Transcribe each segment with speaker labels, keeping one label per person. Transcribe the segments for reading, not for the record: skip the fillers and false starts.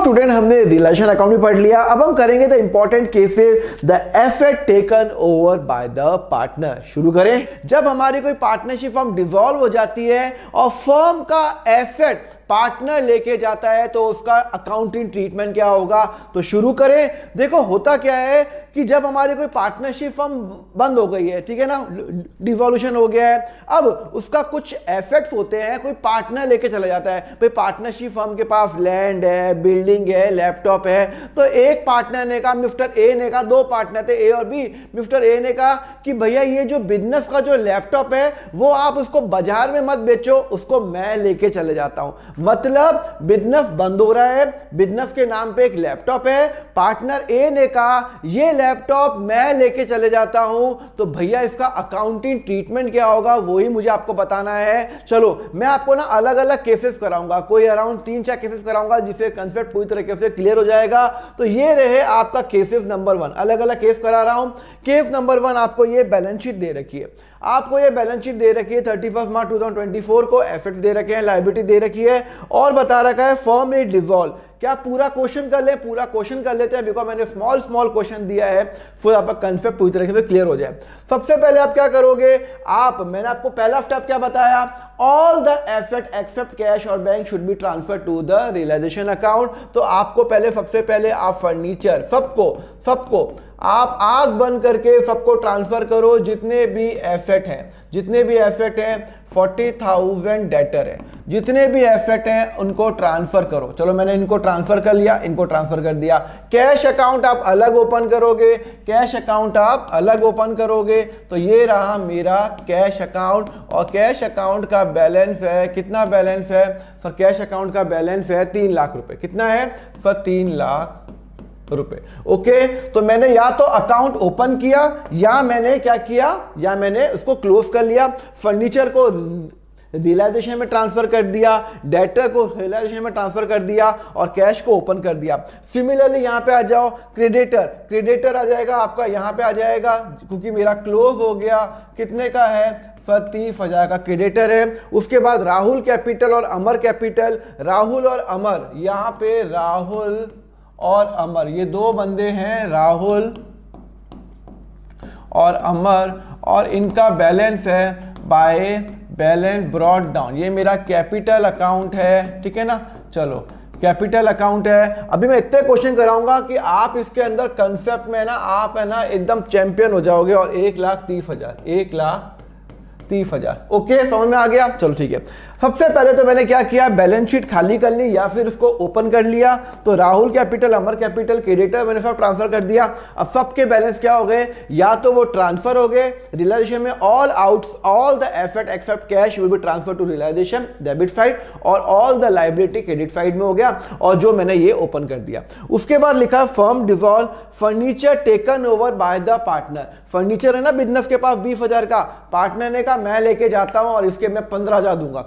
Speaker 1: Student, हमने realisation account भी पढ़ लिया। अब हम करेंगे the important cases, the asset taken over by the partner. शुरू करें। जब हमारी कोई पार्टनरशिप फर्म डिसॉल्व हो जाती है और फर्म का एसेट पार्टनर लेके जाता है तो उसका अकाउंटिंग ट्रीटमेंट क्या होगा। तो शुरू करें। देखो होता क्या है कि जब हमारी कोई पार्टनरशिप फर्म बंद हो गई है, ठीक है ना, डिसॉल्यूशन हो गया है, अब उसका कुछ एसेट्स होते हैं, कोई पार्टनर लेके चला जाता है। भाई पार्टनरशिप फर्म के पास लैंड है, बिल्डिंग है, लैपटॉप है। तो एक पार्टनर ने कहा, मिस्टर ए ने कहा, दो पार्टनर थे ए और बी। मिस्टर ए ने कहा कि भैया ये जो बिजनेस का जो लैपटॉप है वो आप उसको बाजार में मत बेचो, उसको मैं लेके चले जाता हूं। मतलब बिजनेस बंद हो रहा है, बिजनेस के नाम पे एक लैपटॉप है, पार्टनर ए ने कहा ये लैपटॉप मैं लेके चले जाता हूं। तो भैया इसका अकाउंटिंग ट्रीटमेंट क्या होगा वही मुझे आपको बताना है। चलो मैं आपको ना अलग अलग केसेस कराऊंगा, कोई अराउंड 3-4 केसेस कराऊंगा जिससे कंसेप्ट पूरी तरीके से क्लियर हो जाएगा। तो ये रहे आपका केसेस नंबर 1। अलग अलग केस करा रहा हूं। केस नंबर 1 आपको ये बैलेंस शीट दे रखी है, आपको ये बैलेंस शीट दे रखी है 31 मार्च 2024 को, एसेट्स दे रखे हैं, लायबिलिटी दे रखी है और बता रखा है फर्म इज डिसॉल्व। क्या पूरा क्वेश्चन कर ले? पूरा क्वेश्चन कर लेते हैं, बिकॉज मैंने स्मॉल स्मॉल क्वेश्चन दिया है, फिर आपका कंसेप्ट पूरी तरीके से क्लियर हो जाए। सबसे पहले आप क्या करोगे, मैंने आपको पहला स्टेप क्या बताया, all the asset except cash और bank should be transfer to the realisation account. तो आपको पहले सबसे पहले आप फर्नीचर सबको आप आंख बंद करके सबको ट्रांसफर करो, जितने भी एसेट हैं 40,000 डेटर है, जितने भी एसेट हैं उनको ट्रांसफर करो। चलो मैंने इनको ट्रांसफर कर लिया, इनको ट्रांसफर कर दिया। कैश अकाउंट आप अलग ओपन करोगे, तो ये रहा मेरा कैश अकाउंट और कैश अकाउंट का बैलेंस है, कितना बैलेंस है सर? कैश अकाउंट का बैलेंस है 3 लाख रुपए। कितना है सर? 3 लाख रुपए। ओके, तो मैंने या तो अकाउंट ओपन किया या मैंने क्या किया, या मैंने उसको क्लोज कर लिया। फर्नीचर को रियलाइजेशन में ट्रांसफर कर दिया, डेटर को रियलाइजेशन में ट्रांसफर कर दिया और कैश को ओपन कर दिया। सिमिलरली यहां पे आ जाओ, क्रेडिटर आ जाएगा आपका, यहां पे आ जाएगा क्योंकि मेरा क्लोज हो गया। कितने का है? 30,000 का क्रेडिटर है। उसके बाद राहुल कैपिटल और अमर कैपिटल, राहुल और अमर, यहां पे राहुल और अमर ये दो बंदे हैं, राहुल और अमर, और इनका बैलेंस है बाय बैलेंस ब्रॉट डाउन। ये मेरा कैपिटल अकाउंट है, ठीक है ना। चलो कैपिटल अकाउंट है। अभी मैं इतने क्वेश्चन कराऊंगा कि आप इसके अंदर कंसेप्ट में ना आप है ना एकदम चैंपियन हो जाओगे। और 1,30,000 ओके, समझ में आ गया। चलो ठीक है। सबसे पहले तो मैंने क्या किया, बैलेंस शीट खाली कर ली या फिर उसको ओपन कर लिया। तो राहुल कैपिटल, अमर कैपिटल, क्रेडिटर मैंने सब ट्रांसफर कर दिया। अब सबके बैलेंस क्या हो गए, या तो वो ट्रांसफर हो गए रियलाइजेशन में, all the asset except cash will be transfer to realisation debit side, और all the liability credit side में हो गया, और जो मैंने ये ओपन कर दिया। उसके बाद लिखा firm dissolve, furniture taken over by the partner. Furniture है ना बिजनेस के पास 20,000 का, पार्टनर ने कहा मैं लेके जाता हूं और इसके मैं 15,000 दूंगा।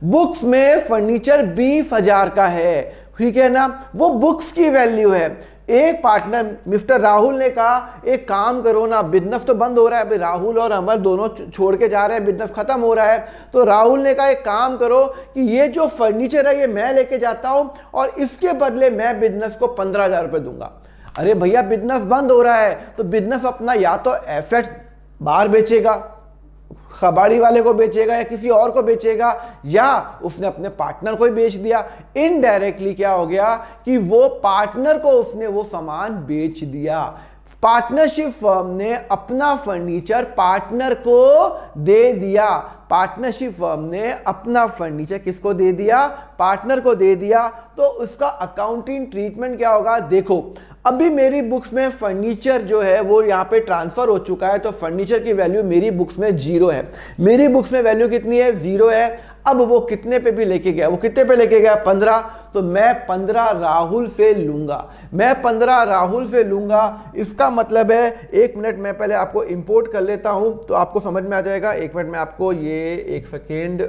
Speaker 1: बुक्स में फर्नीचर 20,000 का है, ठीक है ना, वो बुक्स की वैल्यू है। एक पार्टनर मिस्टर राहुल ने कहा एक काम करो ना, बिजनेस तो बंद हो रहा है, अभी राहुल और अमर दोनों छोड़ के जा रहे हैं, बिजनेस खत्म हो रहा है। तो राहुल ने कहा एक काम करो कि ये जो फर्नीचर है ये मैं लेके जाता हूं और इसके बदले मैं बिजनेस को 15,000 रुपए दूंगा। अरे भैया बिजनेस बंद हो रहा है तो बिजनेस अपना या तो एसेट बाहर बेचेगा, कबाड़ी वाले को बेचेगा या किसी और को बेचेगा, या उसने अपने पार्टनर को ही बेच दिया। इनडायरेक्टली क्या हो गया कि वो पार्टनर को उसने वो सामान बेच दिया। पार्टनरशिप फर्म ने अपना फर्नीचर पार्टनर को दे दिया। पार्टनरशिप फर्म ने अपना फर्नीचर किसको दे दिया? पार्टनर को दे दिया। तो उसका अकाउंटिंग ट्रीटमेंट क्या होगा? देखो अभी मेरी बुक्स में फर्नीचर जो है वो यहाँ पे ट्रांसफर हो चुका है, तो फर्नीचर की वैल्यू मेरी बुक्स में 0 है। मेरी बुक्स में वैल्यू कितनी है? 0 है। अब वो कितने पे भी लेके गया? वो कितने पे लेके गया? 15। तो मैं 15 राहुल से लूंगा। इसका मतलब है, एक मिनट मैं पहले आपको इंपोर्ट कर लेता हूं तो आपको समझ में आ जाएगा। एक मिनट में आपको ये एक सेकेंड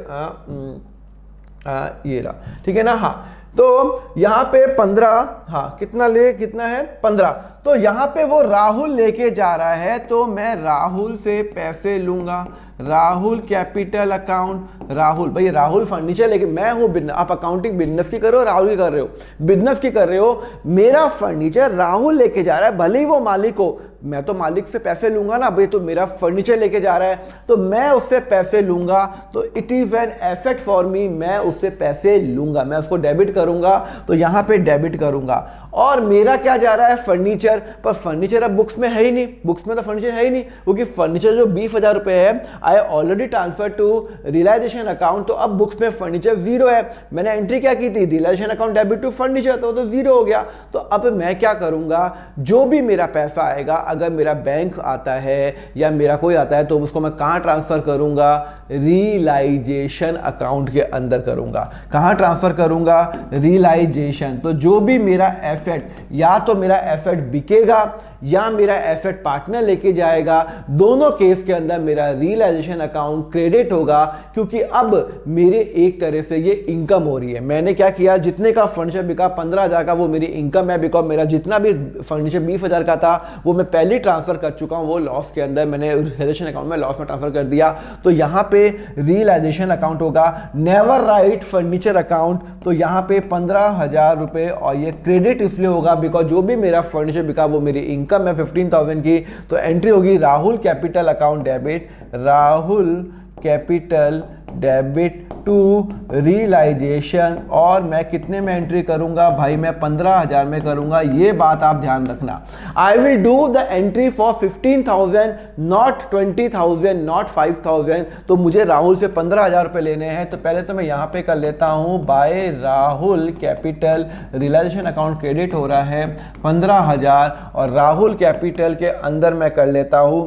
Speaker 1: ये रहा, ठीक है ना। हाँ, तो यहां पे 15, हाँ कितना है 15। तो यहां पे वो राहुल लेके जा रहा है तो मैं राहुल से पैसे लूंगा। राहुल कैपिटल अकाउंट, राहुल भाई राहुल फर्नीचर लेके, मैं हूं बिजनेस, आप अकाउंटिंग बिजनेस की कर रहे हो, राहुल की कर रहे हो, बिजनेस की कर रहे हो, मेरा फर्नीचर राहुल लेके जा रहा है, भले ही वो मालिक हो, मैं तो मालिक से पैसे लूंगा ना भाई, तो मेरा फर्नीचर लेके जा रहा है तो मैं उससे पैसे लूंगा, तो it is an asset for me, मैं उससे पैसे लूंगा, मैं उसको डेबिट करूंगा, तो यहां पे डेबिट करूंगा। और मेरा क्या जा रहा है फर्नीचर, पर फर्नीचर अब बुक्स में है ही नहीं, बुक्स में तो फर्नीचर है ही नहीं, क्योंकि फर्नीचर जो 20,000 रुपए है I already transfer to realisation account, तो अब बुक्स में फर्नीचर जीरो है, मैंने एंट्री क्या की थी realisation account debit to furniture, तो जीरो हो गया। तो अब मैं क्या करूंगा, जो भी मेरा पैसा आएगा, अगर मेरा बैंक आता है या मेरा कोई आता है, तो उसको मैं कहां ट्रांसफर करूंगा, रियलाइजेशन अकाउंट के अंदर करूंगा। कहां ट्रांसफर करूंगा, रियलाइजेशन। तो जो भी मेरा एसेट, या तो मेरा एसेट बिकेगा या मेरा एसेट पार्टनर लेके जाएगा, दोनों केस के अंदर मेरा रियलाइजेशन अकाउंट क्रेडिट होगा, क्योंकि अब मेरे एक तरह से ये इनकम हो रही है। मैंने क्या किया, जितने का फर्नीचर बिका 15,000 का, वो मेरी इनकम है, बिकॉज मेरा जितना भी फर्नीचर 20,000 का था वो मैं पहले ट्रांसफर कर चुका हूं, वो लॉस के अंदर मैंने रियलाइजेशन अकाउंट में लॉस में ट्रांसफर कर दिया, तो यहां पे रियलाइजेशन अकाउंट होगा। नेवर राइट फर्नीचर अकाउंट, तो यहां पे 15,000 रुपए, और ये क्रेडिट इसलिए होगा बिकॉज जो भी मेरा फर्नीचर बिका वो मेरी इनकम है 15,000 की, तो एंट्री होगी Rahul capital account debit, Rahul capital debit to realisation, और मैं कितने में एंट्री करूंगा भाई, मैं 15,000 में करूंगा, ये बात आप ध्यान रखना। I will do the entry for 15,000 not 20,000 not 5,000, तो मुझे राहुल से 15,000 रुपए लेने हैं, तो पहले तो मैं यहां पे कर लेता हूं by Rahul capital, realisation account credit हो रहा है 15,000, और राहुल कैपिटल के अंदर मैं कर लेता हूं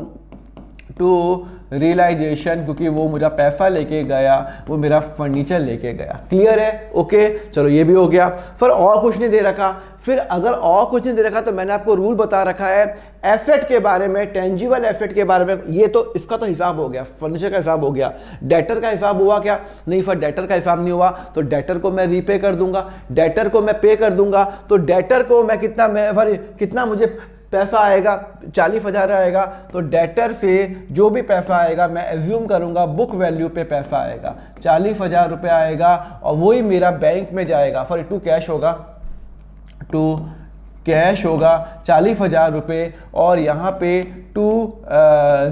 Speaker 1: टू रियलाइजेशन, क्योंकि वो मुझे पैसा लेके गया, वो मेरा फर्नीचर लेके गया। क्लियर है, ओके, चलो ये भी हो गया। फिर और कुछ नहीं दे रखा, फिर अगर और कुछ नहीं दे रखा तो मैंने आपको रूल बता रखा है एसेट के बारे में, टेंजिबल एसेट के बारे में। ये तो इसका तो हिसाब हो गया, फर्नीचर का हिसाब हो गया, डेटर का हिसाब हुआ क्या, नहीं फिर डेटर का हिसाब नहीं हुआ, तो डेटर को मैं रीपे कर दूंगा, डेटर को मैं पे कर दूंगा, तो डेटर को मैं कितना मुझे पैसा आएगा, 40,000 आएगा, तो डेटर से जो भी पैसा आएगा मैं एज्यूम करूंगा बुक वैल्यू पे पैसा आएगा, 40,000 रुपये आएगा, और वही मेरा बैंक में जाएगा, फॉर टू कैश होगा, टू कैश होगा 40,000 रुपये, और यहाँ पे टू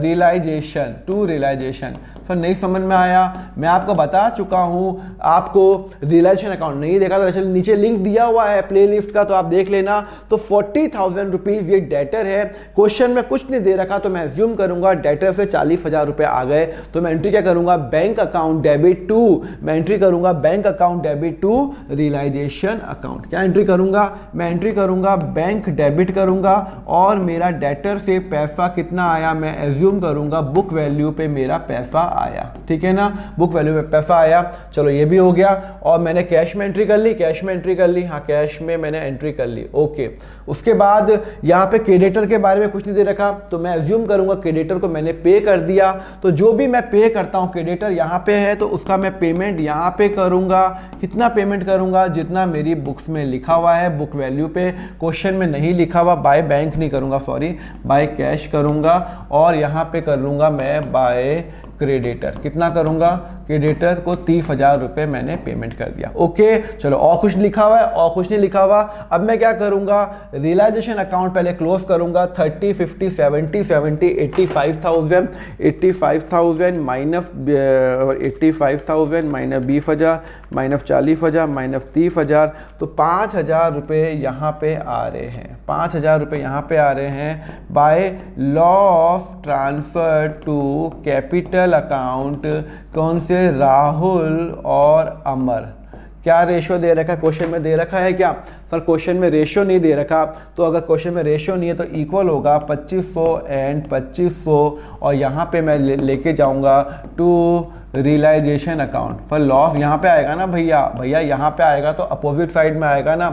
Speaker 1: रियलाइजेशन। सर नहीं समझ में आया, मैं आपको बता चुका हूँ, आपको रियलाइजेशन अकाउंट नहीं देखा तो चलिए नीचे लिंक दिया हुआ है प्लेलिस्ट का, तो आप देख लेना। तो 40,000 रुपीज़ ये डेटर है, क्वेश्चन में कुछ नहीं दे रखा, तो मैं एज्यूम करूंगा डेटर से 40,000 रुपये आ गए, तो मैं एंट्री क्या करूंगा, बैंक अकाउंट डेबिट टू, मैं एंट्री करूंगा bank account debit to realisation account. क्या एंट्री करूंगा, मैं एंट्री करूंगा बैंक डेबिट करूंगा, और मेरा डेटर से पैसा कितना आया, मैं एज्यूम करूंगा बुक वैल्यू पे मेरा पैसा आया, ठीक है ना, बुक वैल्यू पे पैसा आया। चलो ये भी हो गया, और मैंने कैश में एंट्री कर ली, कैश में एंट्री कर ली, हाँ कैश में मैंने एंट्री कर ली, ओके। उसके बाद यहाँ पे क्रेडिटर के बारे में कुछ नहीं दे रखा, तो मैं एज्यूम करूंगा क्रेडिटर को मैंने पे कर दिया, तो जो भी मैं पे करता हूँ क्रेडिटर यहाँ पे है, तो उसका मैं पेमेंट यहाँ पे करूंगा। कितना पेमेंट करूंगा, जितना मेरी बुक्स में लिखा हुआ है बुक वैल्यू पे, क्वेश्चन में नहीं लिखा हुआ, बाय बैंक नहीं करूंगा, सॉरी बाय कैश करूंगा, और यहाँ पे कर लूंगा मैं बाय क्रेडिटर। कितना करूंगा, क्रेडिटर को 30,000 रुपये मैंने पेमेंट कर दिया, ओके। चलो और कुछ लिखा हुआ है, और कुछ नहीं लिखा हुआ। अब मैं क्या करूंगा, रियलाइजेशन अकाउंट पहले क्लोज करूंगा, 30, 50, 70, 85,000 माइनस 85,000 माइनस 20,000 माइनस 40,000 माइनस 30,000, तो 5,000 रुपये यहाँ पे आ रहे हैं, 5,000 रुपये यहाँ पे आ रहे हैं by loss transfer to capital account, कौन से, राहुल और अमर। क्या रेशियो दे रखा है, क्वेश्चन में दे रखा है क्या, सर क्वेश्चन में रेशियो नहीं दे रखा, तो अगर क्वेश्चन में रेशियो नहीं है तो इक्वल होगा 2500 एंड 2500, और यहाँ पे मैं लेके जाऊँगा टू रियलाइजेशन अकाउंट। पर लॉस यहाँ पे आएगा ना भैया यहाँ पे आएगा, तो अपोजिट साइड में आएगा ना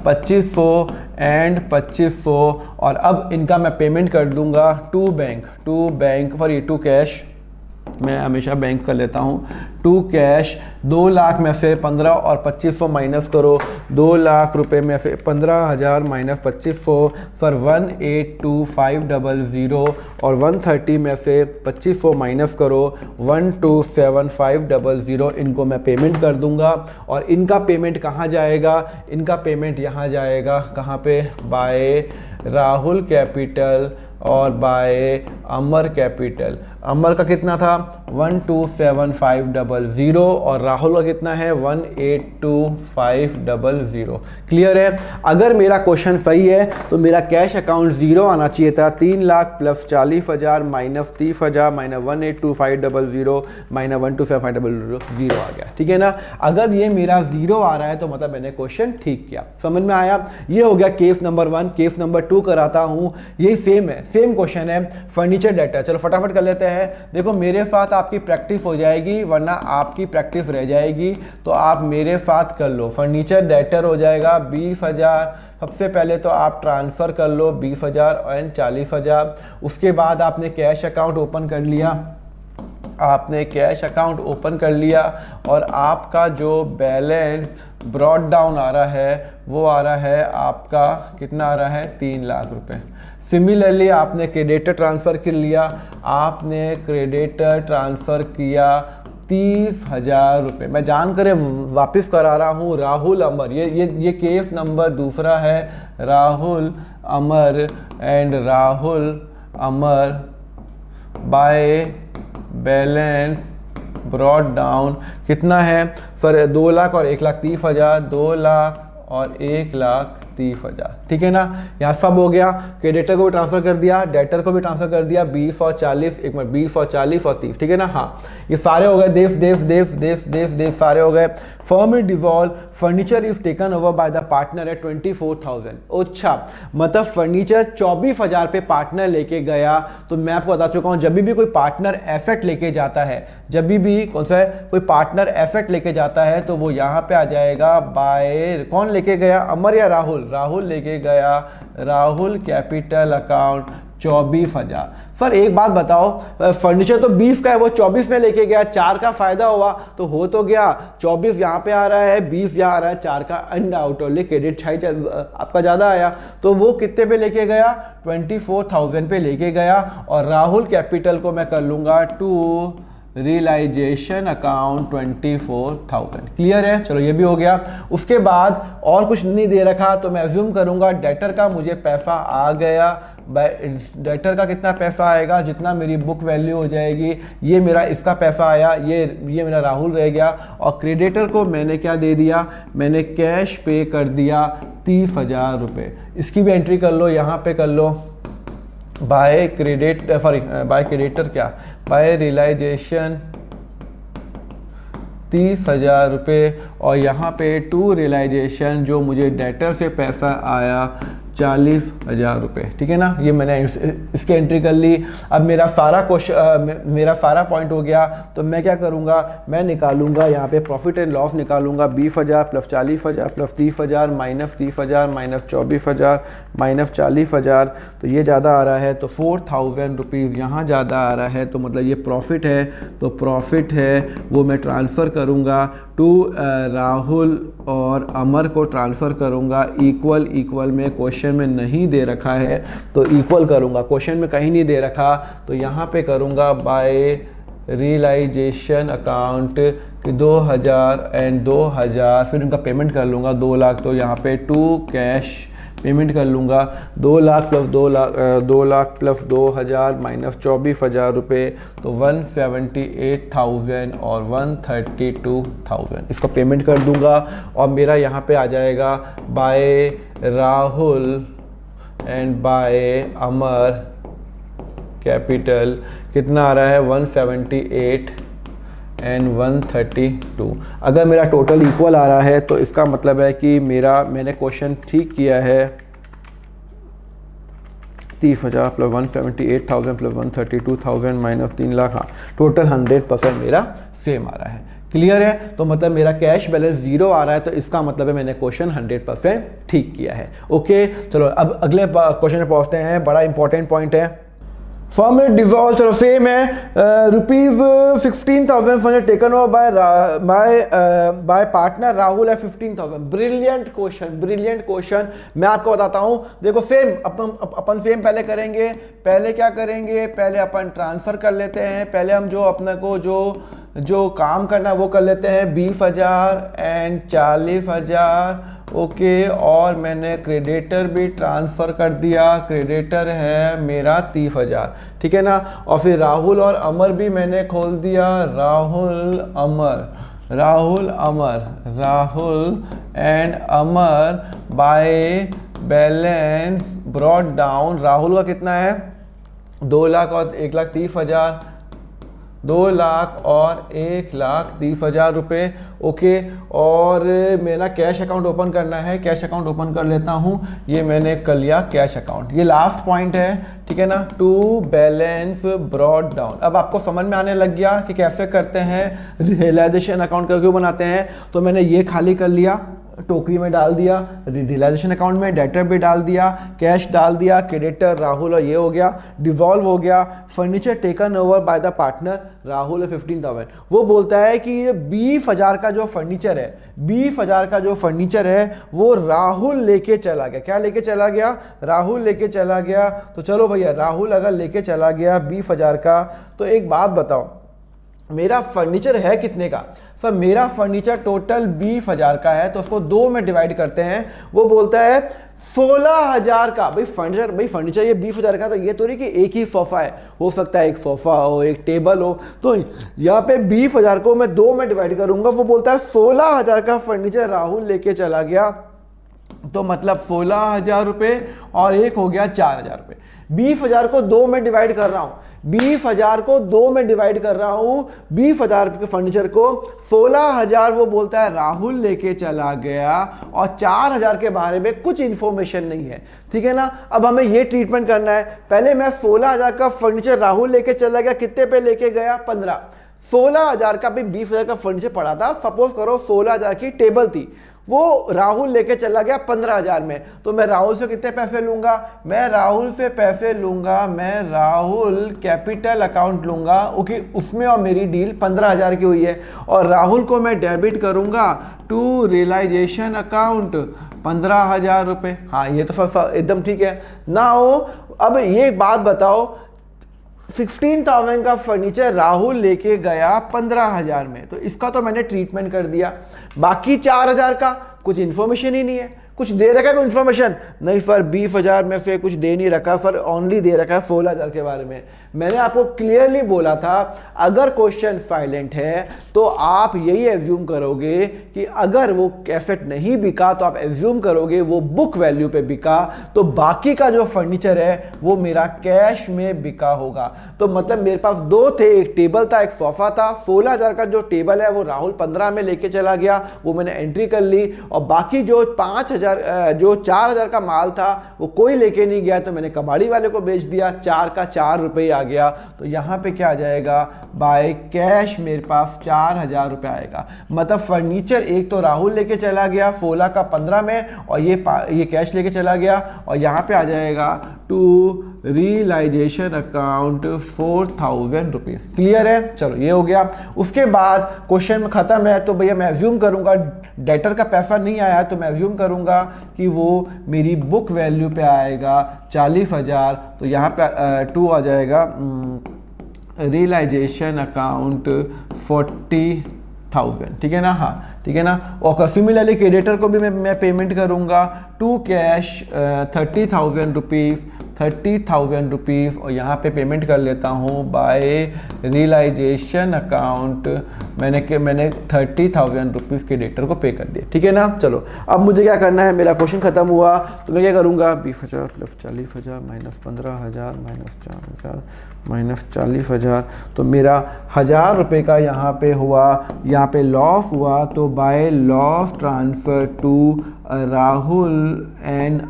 Speaker 1: 2500 एंड 2500, और अब इनका मैं पेमेंट कर दूंगा टू बैंक फॉर ये टू कैश, मैं हमेशा बैंक कर लेता हूँ, टू कैश। 2 लाख में से 15 और 2500 माइनस करो, 2 लाख रुपए में से 15,000 माइनस 2500 सर 182,500 और 130 में से 2500 माइनस करो 127,500। इनको मैं पेमेंट कर दूंगा और इनका पेमेंट कहाँ जाएगा, इनका पेमेंट यहाँ जाएगा, कहाँ पे, बाय राहुल कैपिटल और बाय अमर कैपिटल। अमर का कितना था 127,500 और राहुल का कितना है 182,500। क्लियर है। अगर मेरा क्वेश्चन सही है तो मेरा कैश अकाउंट 0 आना चाहिए था। 3 lakh plus 40,000 minus 30,000 minus 182,500 minus 127,500 0 आ गया। ठीक है ना। अगर ये मेरा 0 आ रहा है तो मतलब मैंने क्वेश्चन ठीक किया। समझ में आया। ये हो गया केस नंबर 1। केस नंबर 2 कराता हूँ। यही सेम है, सेम क्वेश्चन है, फर्नीचर डेटा। चलो फटाफट कर लेते हैं। देखो मेरे साथ आपकी प्रैक्टिस हो जाएगी वरना आपकी प्रैक्टिस रह जाएगी, तो आप मेरे साथ कर लो। फर्नीचर डेटर हो जाएगा 20,000। सबसे पहले तो आप ट्रांसफ़र कर लो 20,000 और 40,000। उसके बाद आपने कैश अकाउंट ओपन कर लिया, आपने कैश अकाउंट ओपन कर लिया और आपका जो बैलेंस ब्रॉड डाउन आ रहा है वो आ रहा है आपका, कितना आ रहा है 3 लाख रुपए। सिमिलरली आपने क्रेडिटर ट्रांसफ़र कर लिया, आपने क्रेडिटर ट्रांसफ़र किया 30,000 रुपये। मैं जानकर वापस करा रहा हूँ राहुल अमर। ये केस नंबर दूसरा है, Rahul Amar and Rahul Amar by balance brought down कितना है सर 2 लाख और 1,30,000, 2 लाख और 1,30,000। ठीक है ना। यहाँ सब हो गया। क्रेडिटर को भी ट्रांसफर कर दिया, डेटर को भी ट्रांसफर कर दिया 20 और 40, एक मिनट 20 और 40 और 30। ठीक है ना। हाँ ये सारे हो गए। देश सारे हो गए। Firm is dissolve, furniture is taken over by the partner है 24,000। अच्छा मतलब फर्नीचर 24,000 पे पार्टनर लेके गया। तो मैं आपको बता चुका हूँ जब भी कोई पार्टनर एसेट लेके जाता है, जब भी कौन सा है कोई पार्टनर एसेट लेके जाता है तो वो यहाँ पे आ जाएगा बाय, कौन लेके गया अमर या राहुल, राहुल लेके गया, राहुल कैपिटल अकाउंट 24,000। सर एक बात बताओ फर्नीचर तो 20 का है वो 24 में लेके गया, 4 का फायदा हुआ तो हो तो गया। 24 यहाँ पे आ रहा है, 20 यहाँ आ रहा है, 4 का अनडाउटली क्रेडिट साइड आपका ज़्यादा आया तो वो कितने पे लेके गया 24,000 पे लेके गया। और राहुल कैपिटल को मैं कर लूँगा टू रियलाइजेशन अकाउंट 24,000। क्लियर है। चलो ये भी हो गया। उसके बाद और कुछ नहीं दे रखा तो मैं अज्यूम करूंगा डेटर का मुझे पैसा आ गया। डेटर का कितना पैसा आएगा, जितना मेरी बुक वैल्यू हो जाएगी, ये मेरा इसका पैसा आया, ये मेरा राहुल रह गया। और क्रेडिटर को मैंने क्या दे दिया, मैंने कैश पे कर दिया 30,000 रुपये। इसकी भी एंट्री कर लो, यहाँ पे कर लो बाय क्रेडिटर क्या बाय रियलाइजेशन 30,000 रुपये और यहाँ पे टू रियलाइजेशन जो मुझे डेटर से पैसा आया 40,000 रुपये। ठीक है ना। ये मैंने इसकी एंट्री कर ली। अब मेरा सारा क्वेश्चन मेरा सारा पॉइंट हो गया तो मैं क्या करूँगा, मैं निकालूंगा यहाँ पे प्रॉफिट एंड लॉस निकालूंगा 20,000 plus 40,000 plus 30,000 minus 30,000 minus 24,000 minus 40,000। तो ये ज़्यादा आ रहा है तो 4,000 रुपीज़ यहाँ ज़्यादा आ रहा है तो मतलब ये प्रॉफिट है। तो प्रॉफिट है वो मैं ट्रांसफ़र करूँगा टू राहुल और अमर को ट्रांसफ़र करूँगा। इक्वल में क्वेश्चन में नहीं दे रखा है तो इक्वल करूँगा, क्वेश्चन में कहीं नहीं दे रखा तो यहाँ पे करूँगा बाय रियलाइजेशन अकाउंट 2,000 एंड 2,000 फिर उनका पेमेंट कर लूँगा 2 लाख। तो यहाँ पे टू कैश पेमेंट कर लूँगा 2 lakh plus 2 lakh plus 2,000 minus 24,000 रुपये तो 178,000 और 132,000 इसको पेमेंट कर दूँगा। और मेरा यहाँ पे आ जाएगा by Rahul and by Amar capital कितना आ रहा है 178 एंड 132। अगर मेरा टोटल इक्वल आ रहा है तो इसका मतलब है कि मैंने क्वेश्चन ठीक किया है। 30,000 प्लस 178,000 प्लस 132,000 माइनस 3 लाख, हाँ टोटल 100% मेरा सेम आ रहा है। क्लियर है। तो मतलब मेरा कैश बैलेंस 0 आ रहा है तो इसका मतलब है मैंने क्वेश्चन 100% ठीक किया है। ओके चलो अब अगले क्वेश्चन पे पहुंचते हैं। बड़ा इंपॉर्टेंट पॉइंट है। फर्म में डिजॉल्व, चलो सेम है, rupees 16,000 taken over by partner Rahul है 15,000। Brilliant question. मैं आपको बताता हूं, देखो सेम अपन सेम पहले करेंगे। पहले क्या करेंगे, पहले अपन ट्रांसफर कर लेते हैं। पहले हम जो अपने को जो काम करना है वो कर लेते हैं, 20,000 एंड 40,000। ओके, और मैंने क्रेडिटर भी ट्रांसफ़र कर दिया। क्रेडिटर है मेरा 30,000, ठीक है ना। और फिर राहुल और अमर भी मैंने खोल दिया। Rahul and Amar by balance brought down. Rahul का कितना है, 2 लाख और 1,30,000, 2 लाख और 1,30,000 रुपये। ओके, और मेरा कैश अकाउंट ओपन करना है। कैश अकाउंट ओपन कर लेता हूँ। ये मैंने कर लिया कैश अकाउंट। ये लास्ट पॉइंट है, ठीक है ना, टू बैलेंस ब्रॉट डाउन। अब आपको समझ में आने लग गया कि कैसे करते हैं, रियलाइजेशन अकाउंट का क्यों बनाते हैं। तो मैंने ये खाली कर लिया, टोकरी में डाल दिया, रियलाइजेशन अकाउंट में डेटर भी डाल दिया, कैश डाल दिया, क्रेडिटर राहुल और ये हो गया, डिसॉल्व हो गया। Furniture taken over by the partner Rahul है 15,000। वो बोलता है कि ये 20,000 का जो फर्नीचर है, 20,000 का जो फर्नीचर है वो राहुल लेके चला गया। क्या लेके चला गया, राहुल लेके चला गया। तो चलो भैया, राहुल अगर लेके चला गया 20,000 का, तो एक बात बताओ, मेरा फर्नीचर है कितने का। सर मेरा फर्नीचर टोटल 20,000 का है, तो उसको 2 में डिवाइड करते हैं। वो बोलता है 16,000 का। भाई फर्नीचर ये 20,000 का, तो ये तो नहीं कि एक ही सोफा है, हो सकता है एक सोफा हो, एक टेबल हो। तो यहाँ पे 20,000 को मैं 2 में डिवाइड करूंगा। वो बोलता है 16,000 का फर्नीचर राहुल लेके चला गया। तो मतलब 16,000 रुपये और एक हो गया 4,000 रुपये। 20,000 को 2 में डिवाइड कर रहा हूं, 20,000 को 2 में डिवाइड कर रहा हूं। 20,000 के फर्नीचर को 16,000 वो बोलता है राहुल लेके चला गया, और 4,000 के बारे में कुछ इंफॉर्मेशन नहीं है, ठीक है ना। अब हमें ये ट्रीटमेंट करना है। पहले मैं 16,000 का फर्नीचर राहुल लेके चला गया, कितने पे लेके गया, 15। 16,000 का भी 20,000 का फर्नीचर पड़ा था। सपोज करो 16,000 की टेबल थी, वो राहुल लेके चला गया 15,000 में। तो मैं राहुल से कितने पैसे लूंगा, मैं राहुल से पैसे लूंगा, मैं राहुल कैपिटल अकाउंट लूंगा। ओके, उसमें और मेरी डील 15,000 की हुई है, और राहुल को मैं डेबिट करूंगा टू रियलाइजेशन अकाउंट 15,000 रुपये। हाँ, ये तो एकदम ठीक है ना। अब ये बात बताओ, 16,000 का फर्नीचर राहुल लेके गया 15,000 में, तो इसका तो मैंने ट्रीटमेंट कर दिया। बाकी 4,000 का कुछ इन्फॉर्मेशन ही नहीं है। कुछ दे रखा है कोई इन्फॉर्मेशन नहीं सर, 20,000 में से कुछ दे नहीं रखा सर, ओनली दे रखा है 16,000 के बारे में। मैंने आपको क्लियरली बोला था, अगर क्वेश्चन साइलेंट है तो आप यही एज्यूम करोगे कि अगर वो कैसेट नहीं बिका तो आप एज्यूम करोगे वो बुक वैल्यू पे बिका, तो बाकी का जो फर्नीचर है वो मेरा कैश में बिका होगा। तो मतलब मेरे पास 2 थे, एक टेबल था, एक सोफा था। 16,000 का जो टेबल है वो राहुल 15 में लेके चला गया, वो मैंने एंट्री कर ली। और बाकी जो 4,000 का माल था वो कोई लेके नहीं गया, तो मैंने कबाड़ी वाले को बेच दिया। 4 का 4 रुपये आ गया। तो यहाँ पे क्या आ जाएगा, बाय कैश मेरे पास 4,000 रुपये आएगा। मतलब फर्नीचर एक तो राहुल लेके चला गया 16 का 15 में, और ये कैश लेके चला गया, और यहाँ पे आ जाएगा to realisation account 4,000 rupees. Clear है, चलो ये हो गया। उसके बाद क्वेश्चन में खत्म है, तो भैया मैं एज्यूम करूंगा डेटर का पैसा नहीं आया है, तो मैं एज्यूम करूंगा कि वो मेरी बुक वैल्यू पे आएगा 40,000। तो यहाँ पे 2 आ जाएगा, रियलाइजेशन अकाउंट 40,000, ठीक है ना। हाँ ठीक है ना। और सिमिलरली क्रेडिटर को भी मैं पेमेंट करूंगा टू कैश 30,000 रुपीज़, 30,000 रुपीज़, और यहाँ पे पेमेंट कर लेता हूँ बाय रियलाइजेशन अकाउंट। मैंने 30,000 रुपीज़ के क्रेडिटर को पे कर दिया, ठीक है ना। चलो अब मुझे क्या करना है, मेरा क्वेश्चन खत्म हुआ, तो मैं क्या करूँगा, 20,000 प्लस 40,000 माइनस 15,000 माइनस 4,000 माइनस 40,000। तो मेरा 1,000 रुपये का यहाँ पे हुआ, यहाँ पे लॉस हुआ। तो by loss transfer to Rahul and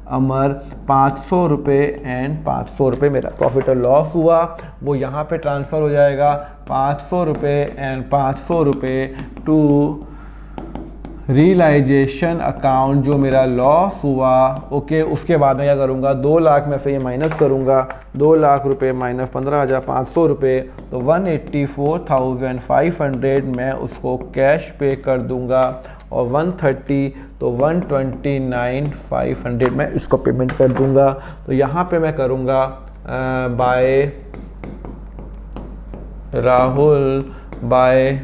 Speaker 1: Amar 500 रुपये एंड 500 रुपये मेरा प्रॉफिट और लॉस हुआ, वो यहाँ पे ट्रांसफ़र हो जाएगा 500 रुपये एंड 500 रुपये टू रियलाइजेशन अकाउंट जो मेरा लॉस हुआ, ओके, उसके बाद मैं क्या करूँगा, 2 लाख में से ये माइनस करूँगा, 2 लाख रुपए माइनस 15,500 रुपये, तो 184,500 मैं उसको कैश पे कर दूँगा, और 130 तो 129,500 मैं इसको पेमेंट कर दूँगा। तो यहाँ पे मैं करूँगा बाय राहुल बाय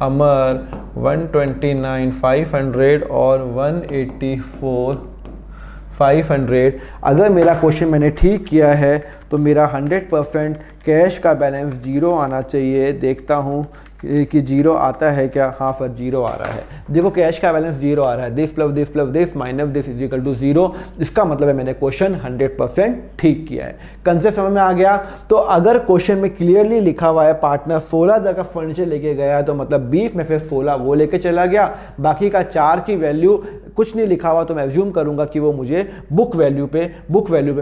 Speaker 1: अमर 129,500 और 184,500। अगर मेरा क्वेश्चन मैंने ठीक किया है तो मेरा 100% कैश का बैलेंस 0 आना चाहिए। देखता हूँ कि 0 आता है क्या। हाँ सर 0 आ रहा है। देखो कैश का बैलेंस 0 आ रहा है, this plus this plus this minus this is equal to 0। इसका मतलब है मैंने क्वेश्चन 100% ठीक किया है। कंसेप्ट समझ में आ गया। तो अगर क्वेश्चन में क्लियरली लिखा हुआ है पार्टनर 16 जगह फर्नीचर लेके गया है, तो मतलब 20 में से 16 वो लेके चला गया, बाकी का 4 की वैल्यू कुछ नहीं लिखा हुआ, तो मैं एज्यूम करूंगा कि वो मुझे बुक वैल्यू पे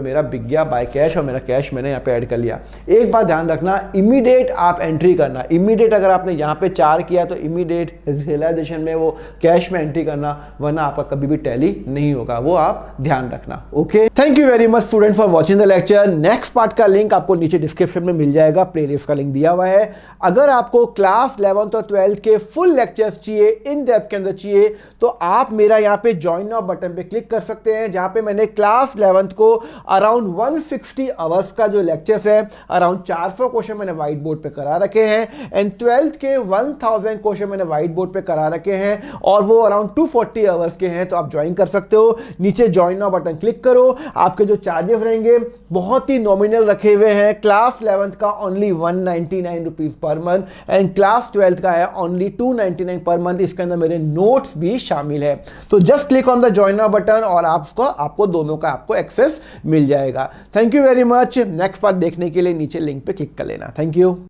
Speaker 1: मेरा बिक गया बाय कैश, और मेरा कैश मैंने यहाँ पे ऐड कर लिया। एक बात ध्यान रखना, इमीडिएट आप एंट्री करना। इमीडिएट अगर आपने यहाँ पे 4 किया तो इमीडिएट रियलाइजेशन में वो कैश में एंट्री करना, वरना आपका कभी भी टैली नहीं होगा, वो आप ध्यान रखना। Okay, thank you very much student for watching the lecture. Next part का लिंक आपको नीचे डिस्क्रिप्शन में मिल जाएगा, प्लेलिस्ट का लिंक दिया हुआ है। अगर आपको क्लास 11th और 12th के फुल लेक्चर्स चाहिए, इन डेप्थ के अंदर चाहिए, तो आप मेरा यहाँ पे ज्वाइन नाउ बटन पे क्लिक कर सकते हैं, जहां पे मैंने क्लास 11th को अराउंड 160 आवर्स का जो लेक्चर्स है, अराउंड 400 क्वेश्चन मैंने व्हाइट बोर्ड पे करा रखे हैं, एंड 12th के 1000 क्वेश्चन मैंने व्हाइट बोर्ड पे करा रखे हैं, और वो अराउंड 240 आवर्स के हैं। तो आप ज्वाइन कर सकते हो। नीचे ज्वाइन नाउ बटन क्लिक करो। आपके जो चार्जेस रहेंगे बहुत ही नॉमिनल रखे हुए हैं। क्लास 11th का only 199 rupees per month, and class 12th का है ओनली 299 पर मंथ। इसके अंदर मेरे नोट्स भी शामिल है। तो just click on the join now button और आपको दोनों का आपको एक्सेस मिल जाएगा। Thank you very much. Next part देखने के लिए नीचे लिंक पे क्लिक कर लेना। Thank you.